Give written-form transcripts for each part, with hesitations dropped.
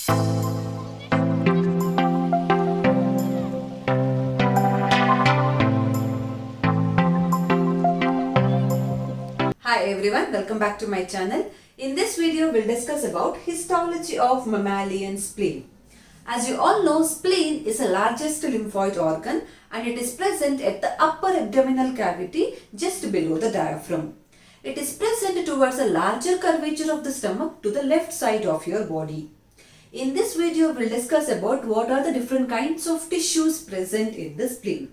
Hi everyone, welcome back to my channel. In this video, we'll discuss about histology of mammalian spleen. As you all know, spleen is the largest lymphoid organ and it is present at the upper abdominal cavity just below the diaphragm. It is present towards a larger curvature of the stomach to the left side of your body. In this video, we'll discuss about what are the different kinds of tissues present in the spleen.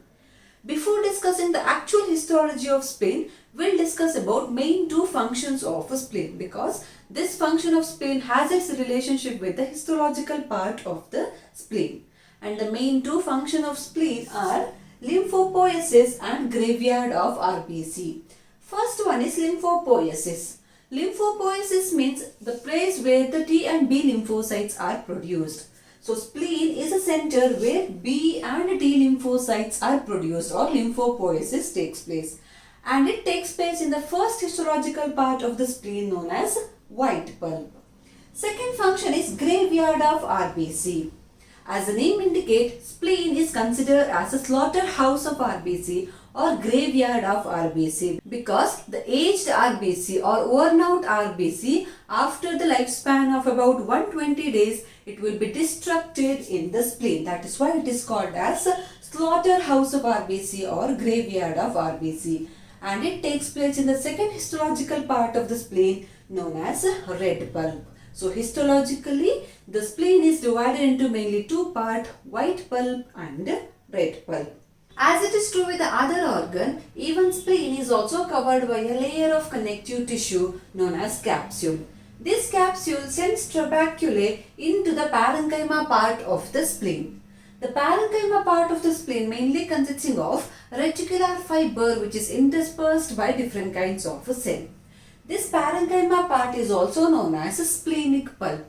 Before discussing the actual histology of spleen, we'll discuss about main two functions of a spleen, because this function of spleen has its relationship with the histological part of the spleen. And the main two functions of spleen are lymphopoiesis and graveyard of RBC. First one is lymphopoiesis. Lymphopoiesis means the place where the T and B lymphocytes are produced. So spleen is a center where B and T lymphocytes are produced, or lymphopoiesis takes place. And it takes place in the first histological part of the spleen known as white pulp. Second function is graveyard of RBC. As the name indicates, spleen is considered as a slaughterhouse of RBC or graveyard of RBC, because the aged RBC or worn out RBC, after the lifespan of about 120 days, it will be destructed in the spleen. That is why it is called as slaughterhouse of RBC or graveyard of RBC. And it takes place in the second histological part of the spleen known as red pulp. So histologically, the spleen is divided into mainly two parts, white pulp and red pulp. As it is true with the other organ, even spleen is also covered by a layer of connective tissue known as capsule. This capsule sends trabeculae into the parenchyma part of the spleen. The parenchyma part of the spleen mainly consisting of reticular fiber which is interspersed by different kinds of a cell. This parenchyma part is also known as a splenic pulp.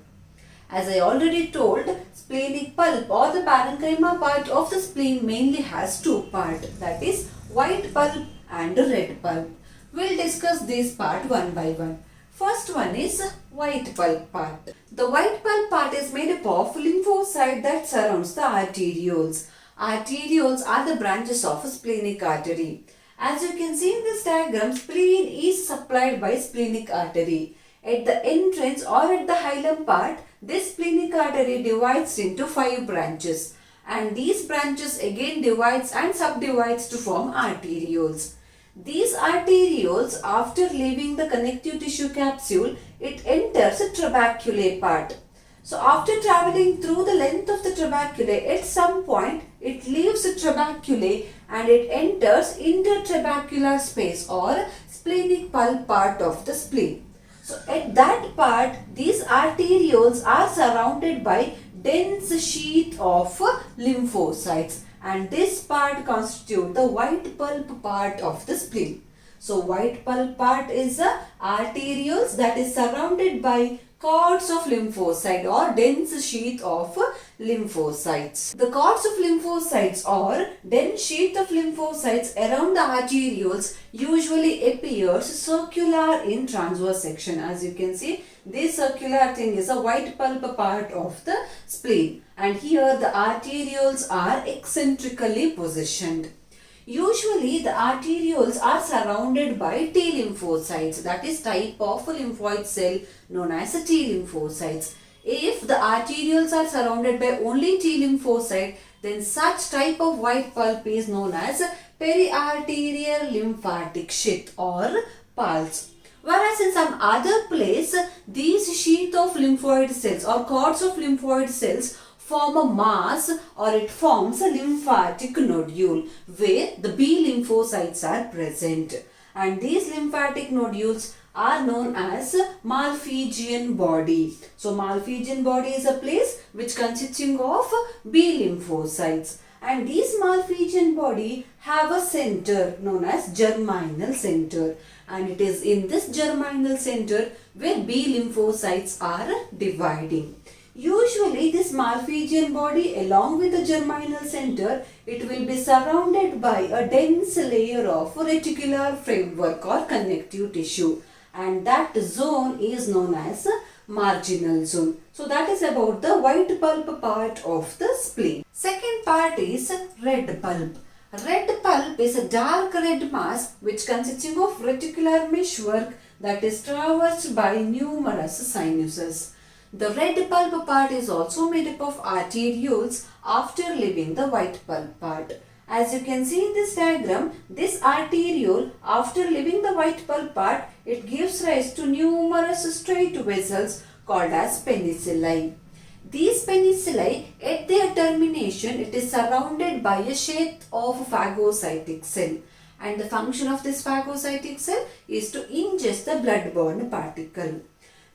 As I already told, splenic pulp or the parenchyma part of the spleen mainly has two parts, that is white pulp and red pulp. We'll discuss this part one by one. First one is white pulp part. The white pulp part is made up of lymphocyte that surrounds the arterioles. Arterioles are the branches of a splenic artery. As you can see in this diagram, spleen is supplied by splenic artery. At the entrance or at the hilum part, this splenic artery divides into 5 branches, and these branches again divides and subdivides to form arterioles. These arterioles, after leaving the connective tissue capsule, it enters a trabeculae part. So after traveling through the length of the trabeculae, at some point it leaves the trabeculae and it enters intertrabecular space or splenic pulp part of the spleen. So at that part, these arterioles are surrounded by dense sheath of lymphocytes, and this part constitutes the white pulp part of the spleen. So white pulp part is the arterioles that is surrounded by cords of lymphocyte or dense sheath of lymphocytes. The cords of lymphocytes or dense sheath of lymphocytes around the arterioles usually appears circular in transverse section. As you can see, this circular thing is a white pulp part of the spleen, and here the arterioles are eccentrically positioned. Usually the arterioles are surrounded by T lymphocytes, that is type of lymphoid cell known as T lymphocytes. If the arterioles are surrounded by only T lymphocyte, then such type of white pulp is known as periarterial lymphatic sheath or pulse. Whereas in some other place, these sheath of lymphoid cells or cords of lymphoid cells form a mass, or it forms a lymphatic nodule where the B lymphocytes are present, and these lymphatic nodules are known as Malpighian body. So Malpighian body is a place which consisting of B lymphocytes, and these Malpighian body have a center known as germinal center, and it is in this germinal center where B lymphocytes are dividing. Usually this Malpighian body along with the germinal center, it will be surrounded by a dense layer of reticular framework or connective tissue, and that zone is known as marginal zone. So that is about the white pulp part of the spleen. Second part is red pulp. Red pulp is a dark red mass which consisting of reticular meshwork that is traversed by numerous sinuses. The red pulp part is also made up of arterioles after leaving the white pulp part. As you can see in this diagram, this arteriole after leaving the white pulp part, it gives rise to numerous straight vessels called as penicilli. These penicilli, at their termination, it is surrounded by a sheath of phagocytic cell. And the function of this phagocytic cell is to ingest the blood-borne particle.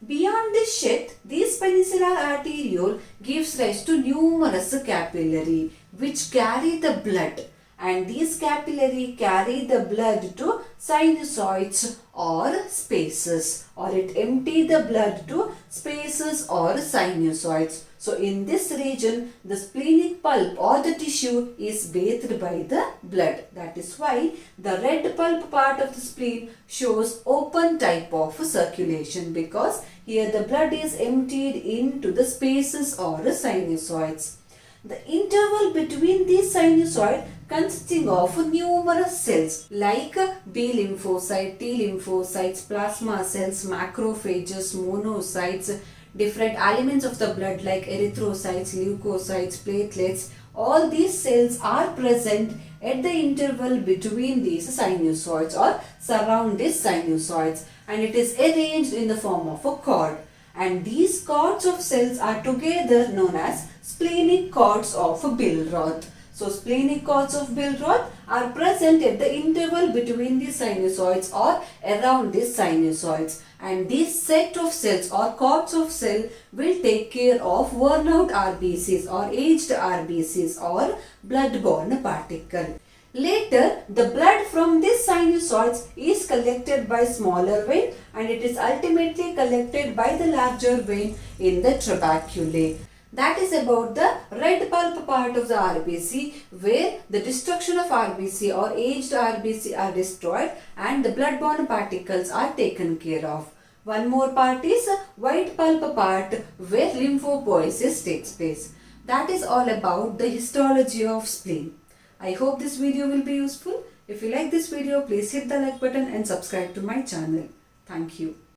Beyond this sheath, these penicillar arteriole gives rise to numerous capillary which carry the blood, and these capillary carry the blood to sinusoids or spaces, or it empty the blood to spaces or sinusoids. So in this region, the splenic pulp or the tissue is bathed by the blood. That is why the red pulp part of the spleen shows open type of circulation, because here the blood is emptied into the spaces or sinusoids. The interval between these sinusoids consisting of numerous cells like B lymphocyte, T lymphocytes, plasma cells, macrophages, monocytes, different elements of the blood like erythrocytes, leukocytes, platelets. All these cells are present at the interval between these sinusoids or surround these sinusoids, and it is arranged in the form of a cord. And these cords of cells are together known as splenic cords of Billroth. So splenic cords of Billroth are present at the interval between the sinusoids or around these sinusoids, and this set of cells or cords of cell will take care of worn out RBCs or aged RBCs or blood-borne particle. Later, the blood from these sinusoids is collected by smaller vein, and it is ultimately collected by the larger vein in the trabeculae. That is about the red pulp part of the RBC, where the destruction of RBC or aged RBC are destroyed and the blood-borne particles are taken care of. One more part is white pulp part, where lymphopoiesis takes place. That is all about the histology of spleen. I hope this video will be useful. If you like this video, please hit the like button and subscribe to my channel. Thank you.